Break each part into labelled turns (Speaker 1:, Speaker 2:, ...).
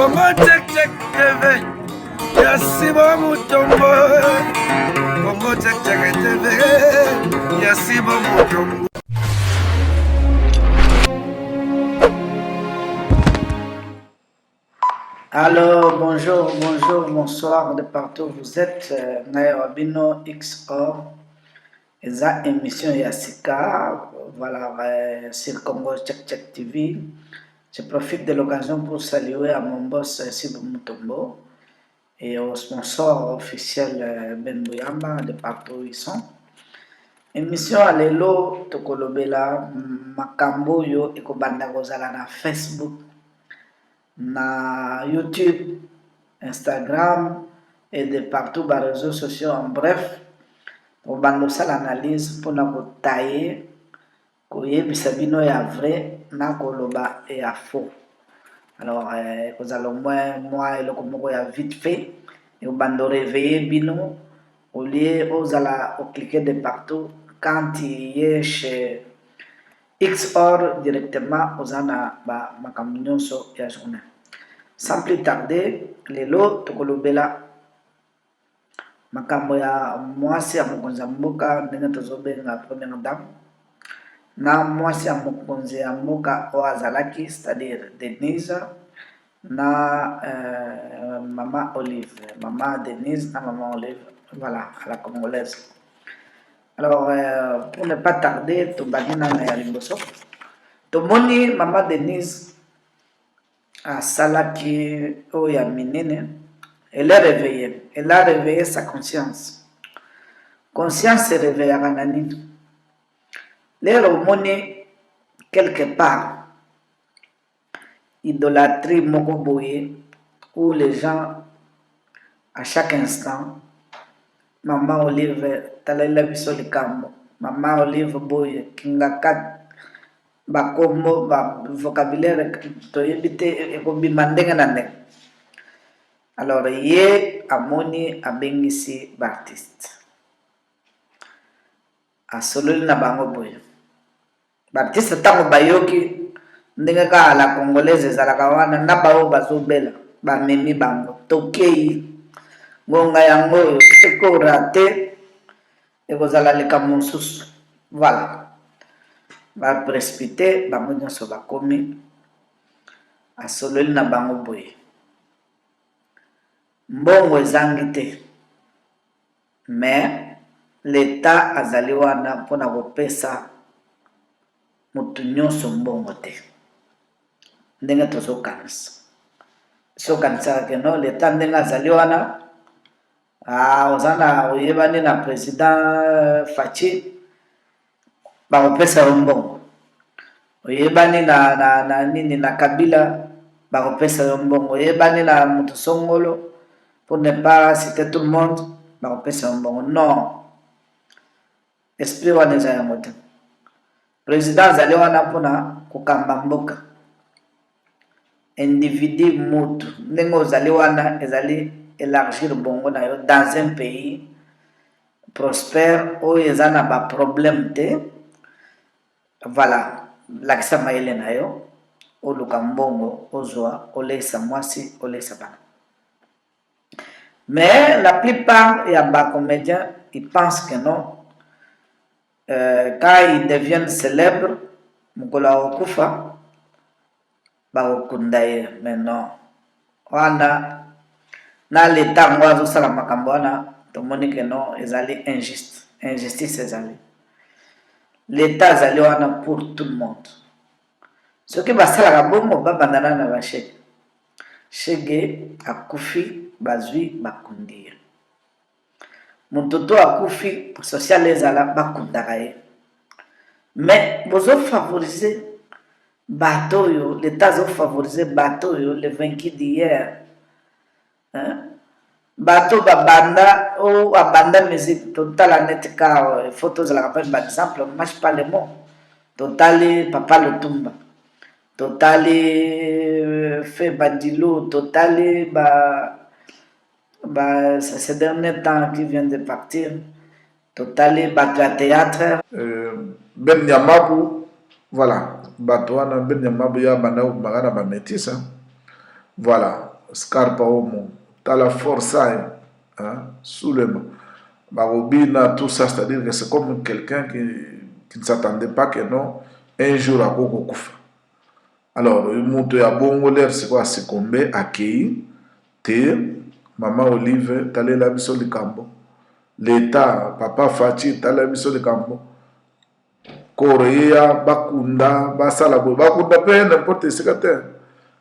Speaker 1: Congo check check TV, Yasibo Mutombo. Congo check check TV, Yasibo Mutombo.
Speaker 2: Alors, bonjour, bonsoir de partout où vous êtes. Nairobino XO, eza émission Yassika, voilà, sur Congo Check Check TV. Je profite de l'occasion pour saluer à mon boss Sibo Mutombo et au sponsor officiel Ben Bouyamba de partout où ils sont. Émission Alelo Tokolobela Makambo yo ekobanda kozala na Facebook, na YouTube, Instagram et de partout les réseaux sociaux. En bref, on va nous faire l'analyse pour nous tailler, koyebisa bino ya vrai na koloba et ya faux. Alors, nous allons moi et le komoko ya vite fait et on va nous réveiller bino au lieu aux ala au cliquer de partout quand il est chez XOR directement aux ana ba makambo so ya journée. Sans plus tarder, lelo tokolobela makambo ya mwasi ya mokonzi ya mboka ndenge tozobenga première dame na mwasi ya mokonzi ya mboka oyo azalaki, c'est-à-dire Denise na mama Olive, mama Denise na mama Olive, voilà, à la congolaise. Alors, pour ne pas tarder, tobandi na ya liboso tomoni mama Denise asalaki oyo ya minene. Elle a réveillé sa conscience. Conscience se réveille à nini. L'air au monnaie, quelque part, idolâtrie moko boye, où les gens, à chaque instant, maman Olive, talela biso likambo, maman Olive boye, kingakat, bakombo, ba vocabulaire, toyebite, ekobima ndenge na ndenge. Alors, ye amoni abengisi Baptiste. Asololi na bango boye. Baptiste tango bayoki ndenge ka la congolaise ezalaka wana na bao bazobela bamemi bango tokei ngonga yango oyo eko rate ekozala likambo mosusu. Voilà, baprécipité bango nyonso bakomi. Asololi na bango boye. Mbongo ezangi te, mais l'État azali wana mpona kopesa mutu nyonso mbongo te ndenge tozokanisa. Sokanisaka ke no l'État ndenge azali wana ozana oyebani na président Faci bakopesa yo mbongo, oyebani na nini na Kabila bakopesa yo mbongo, oyebani na mutu songolo, pour ne pas citer tout le monde, bakopesa yo mbongo. Non, esprit wana eza yango te. Président azali wana mpona kokamba mboka, individu mutu ndenge ozali wana ezali élargir bongo na yo dans un pays prospère oyo eza na baproblème te. Voilà, lakisa mayele na yo oluka mbongo ozwa oleisa mwasi oleisa bana. Mais la plupart des comédiens, ils pensent que non. Quand ils deviennent célèbres, Mukola Okufa, Baokundaye, mais non. Wana, na l'état, moi, je sais makamboana, tout le monde que non, ils allaient injuste. Injustice, ils allaient. L'état, ils allaient wana pour tout le monde. Ce qui va se la bombe, va bandana na vache. Shege, akufi, bazui, bakundia. Mutoto akufi, social ezala, bakundaka ye. Mais, vous avez favorisé bateau, l'État a favorisé bateau, les vaincus d'hier. Bateau, babanda, ou abanda musique, total net car, photos de la rappelle, par exemple, on marche pas les mots. Total, papa le tumba. Total, fait badilo, total, ces derniers temps qui viennent de partir, total, bateau théâtre.
Speaker 3: Ben Yamabu, voilà, Batouana Ben Yamabu ya banda ou magana ba métis, Voilà, Scarpa Homo, t'as la force, hein, Soulema. Barobina, tout ça, c'est-à-dire que c'est comme quelqu'un qui ne s'attendait pas que non, un jour à Koko Koufa. Alors, le monte à Bongo c'est quoi, c'est combé, accueilli, te, maman Olive, t'allais la biso de Cambo. L'État, papa Fati, t'allais la biso de Cambo. Korea, Bakunda, Basalabo, Bakunda, peu n'importe ce que t'es.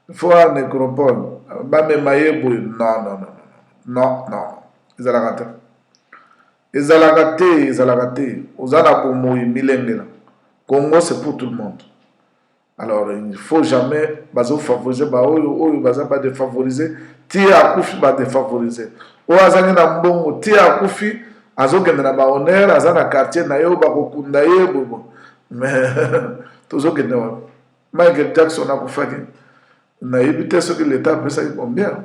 Speaker 3: Il faut un nécropole. Bame Maye, non, non, non, non, non, ils ont la raté. Ils ont la raté, ils ont la raté. Aux Anabomoi, Milengela. Congo, c'est pour tout le monde. Alors, il ne faut jamais favoriser, pas défavoriser, tia akufi ba défavoriser. O azangi na mbongo, tia akufi, azokende na ba honneur, azana quartier na yo ba kokunda ye bobo. Mais tozokende wa. Michael Jackson akufaki. Na yebite ce que l'État peut ça combien.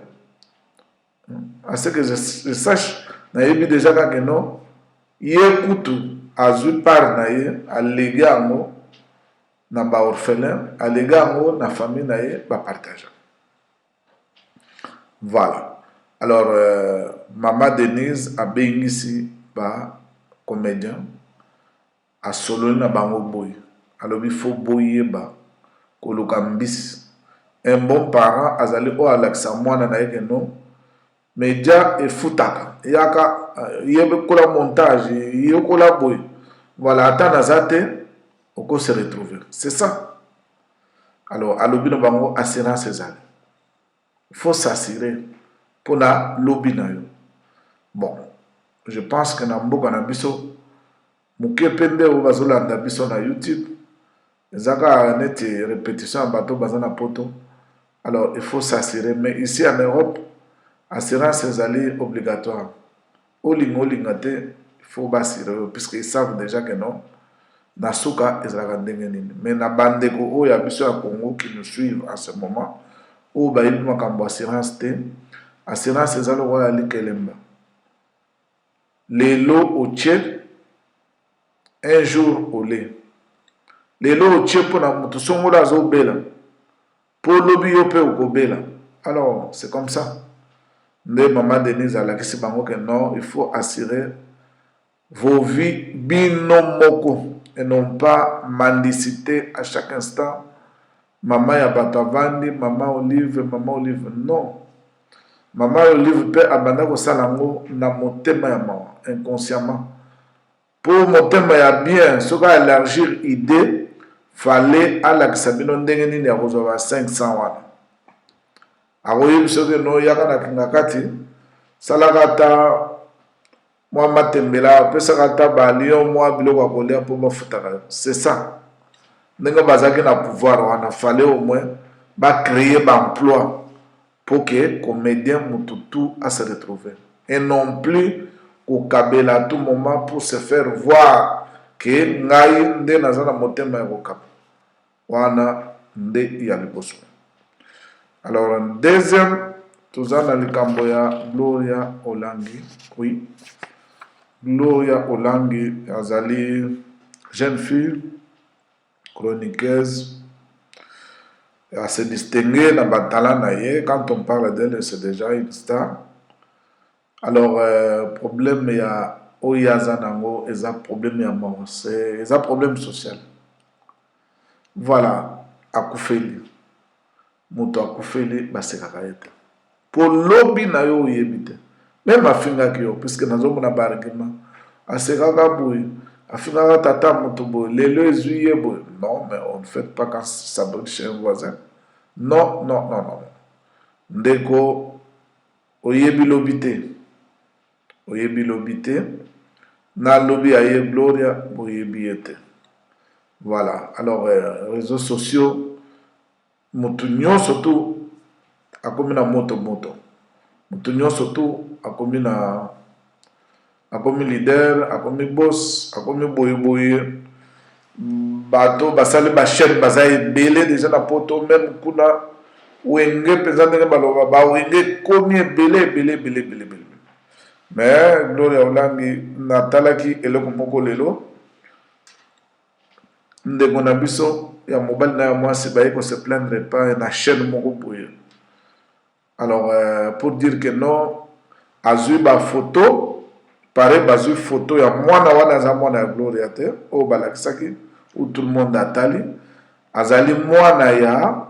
Speaker 3: À ce que je sache, na yebi déjà que non, ye kutu azu par na ye, allégué ango na ba orphelin, allégué ango na famille na ye ba partage. Voilà. Alors, Maman Denise a béni ici ba comédien a solo na bango boy. Alors il faut boyer ba kolokambis. Un bon parent azali o alaksa mwana na yeke non. Média et foutaka. Yaka yebe kola montage, yebe kola boy. Voilà, attends nazate, on peut se retrouver. C'est ça. Alors, à l'obino bango assurance ces années. Il faut s'assurer pour la lobby na yo. Bon, je pense que na mboka na biso muke pende o bazolanda biso na YouTube. Ezaka neti répétition en bateau bazana poto. Alors, il faut s'assurer. Mais ici en Europe, assurance ces alliés obligatoire. Au lingate, il faut s'assurer puisqu'ils savent déjà que non. Nasuka ezalaka ndenge nini. Mais na bandeko oyo ya biso ya Congo qui nous suivent en ce moment, oyo bayebi makambo assurance te, assurance eza lokola likelemba. Lelo otie, un jour ole. Lelo otie mpona moto songola azobela, po lobi yo mpe okobela. Alors, c'est comme ça. Nde Maman Denise alakisi bango que non, il faut assurer vos vies binomoko. Et non pas mendicité à chaque instant. Maman Yabatavandi, Maman Olive, non. Maman Olive peut abandonner au salango na motema ya maman, inconsciemment. Pour motema ya bien, ce qui élargir idée, fallait à la Sabino Ndengeni ya recevoir 500 wana. Aroyim ce que no yakana kingakati, salagata. Moi, matembela, pesaka ta ba lion, moi, biloko ya kolia po bafutaka. C'est ça. Ndenge bazaki na pouvoir, wana fallait au moins ba créer ba emploi pour que comédien mututu à se retrouver. Et non plus qu'au kabela à tout moment pour se faire voir que ngai nde nazana motema ya kokaba. Wana nde ya liboso. Alors, deuxième, tozana likambo ya Gloria Olangi. Oui. Gloria Olangi azali jeune fille chroniqueuse, elle s'est distinguée dans Batala. Quand on parle d'elle, c'est déjà une star. Alors, problème il y a Oyazanango, il y a problème ya mort, c'est un problème social. Voilà, Akoufeli, Mouto Akoufeli, basekaka ete. Pour lobby na yo yebite. Même afinga ki yo, puisque nazo mona bargima, asekaka boy, afinga tata moto boy, lelo ezuye boy. Non, mais on ne fait pas quand ça brille chez un voisin. Non, non, non, non. Ndeko, oyebi lobite. Oyebi lobite. Na lobby aye Gloria, oyebi ete. Voilà. Alors, réseaux sociaux, motunyo surtout, akomi na moto. Motunyo surtout, akomi leader, akomi boss, akomi boye. Bato basali ba chaîne bazaye belé déjà na poto même kuna wenge pesante ne baloba ba wenge komi belé. Mais Gloria Olangi natalaki eloko moko lelo ndeko na biso ya mobali na ya mwasi baye ko se plaindre pas na chaîne moko boye Alors, pour dire que non, azui ba photo, pareil, bazui photo ya mwana wana za mwana ya Gloria te, o balakisaki, où tout le monde atali, azali mwana ya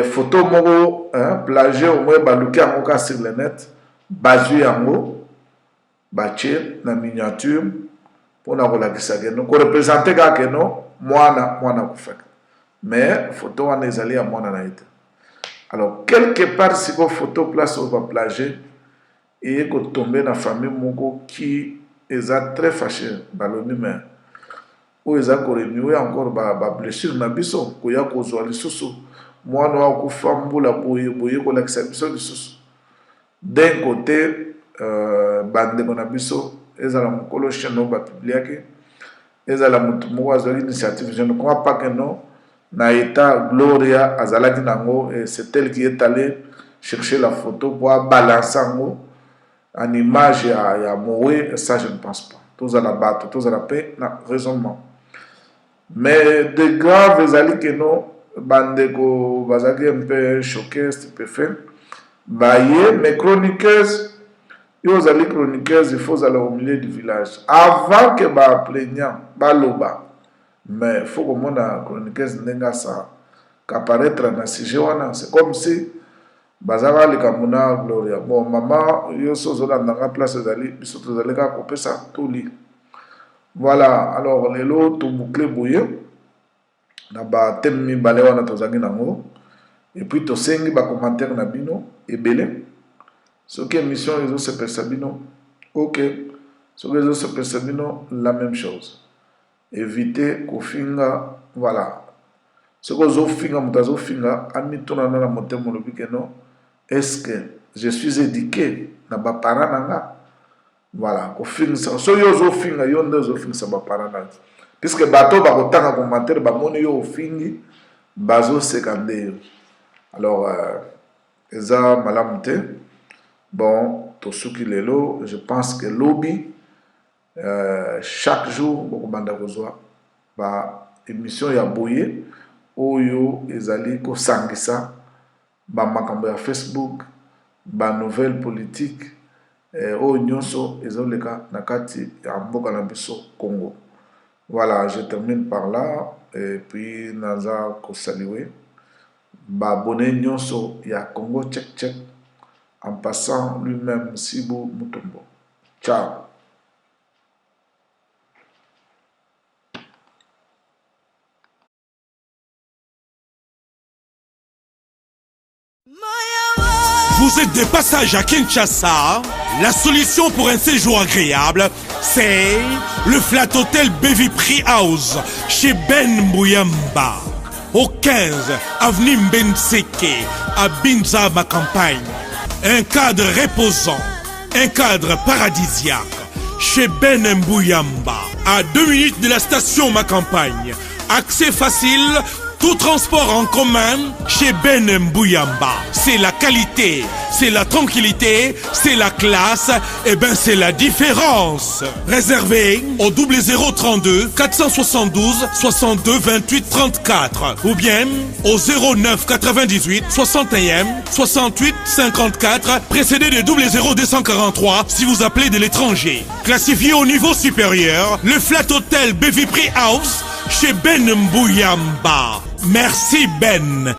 Speaker 3: photo moko, plagié au moins baluki yango ka sur le net, bazui yango, bache na miniature, pour na kolakisa ke non, ko représenter ka ke non, mwana kufaka. Mais photo wana ezali ya mwana na ite. Alors, quelque part, si vous photo place au va plager, et que tomber dans la famille moko qui est très fâché, baloni mais ou ils ont corrigé encore ba blessure na biso, ko ya ko zo lisusu, moi no ko fambula boye ko la biso lisusu. D'un côté, bande ko na biso, ezala mokolo cheno ba publier ezala mutu mo azali initiative, je ne crois pas que non. Naïta Gloria azalaki nango, c'est elle qui est allée chercher la photo pour balancer en image à Moé, ça je ne pense pas. Tous à la batte, tous à la paix, non, raisonnement. Mais de grave, ezali que non, bandeko bazaki un peu choqué, stupéfait. Baye, mes chroniqueuses, ils allaient chroniqueuses, il faut aller au milieu du village. Avant que ba plaignant, ba loba. Mais il faut que mon chroniqueuse n'enga ça qu'apparaître dans ce sujet. C'est comme si bazara le kamuna Gloria. Bon, maman, yo sozo dans la place d'ali, bisoto d'ali ka couper ça tout lit. Voilà, alors les lots tout bouclé bouillé. Na ba temi balewa na tozangi nango. Et puis to sengi ba commentaire na bino et belé. Ce qui est mission les autres se percebino. OK. Ce que les autres se percebino la même chose. Éviter kofinga, voilà. Ce que zo finga mutazo finga amitona na motemo lobi que non. Est-ce que je suis éduqué na ba parananga? Voilà, kofinga so yo zo finga yo ndo zo finga sa ba parananga. Puisque bato ba kotanga commentaire ba moni yo fingi bazo secondaire. Alors eza malamute. Bon, to suki lelo, je pense que lobby chaque jour beaucoup banda kozwa ba émission ya boye oyo ezali ko sangisa ba makambo ya Facebook ba nouvelle politique oyo nyonso ezoleka na kati ya mboka na biso Congo. Voilà, je termine par là et puis naza ko saluer ba abonné nyonso ya Congo check en passant lui-même Sibu Mutombo. Ciao.
Speaker 4: Vous êtes de passage à Kinshasa, la solution pour un séjour agréable, c'est le Flat Hotel Bevipri House chez Ben Mouyamba, au 15 avenue Mbenseke, à Binza, ma campagne. Un cadre reposant, un cadre paradisiaque chez Ben Mouyamba, à 2 minutes de la station ma campagne. Accès facile. Tout transport en commun chez Ben Mouyamba. C'est la qualité, c'est la tranquillité, c'est la classe, et ben c'est la différence. Réservé au 0032 472 62 28 34 ou bien au 09 98 61 68 54 précédé de 00243 si vous appelez de l'étranger. Classifié au niveau supérieur, le Flat Hotel Bevipri House chez Ben Mouyamba. Merci Ben.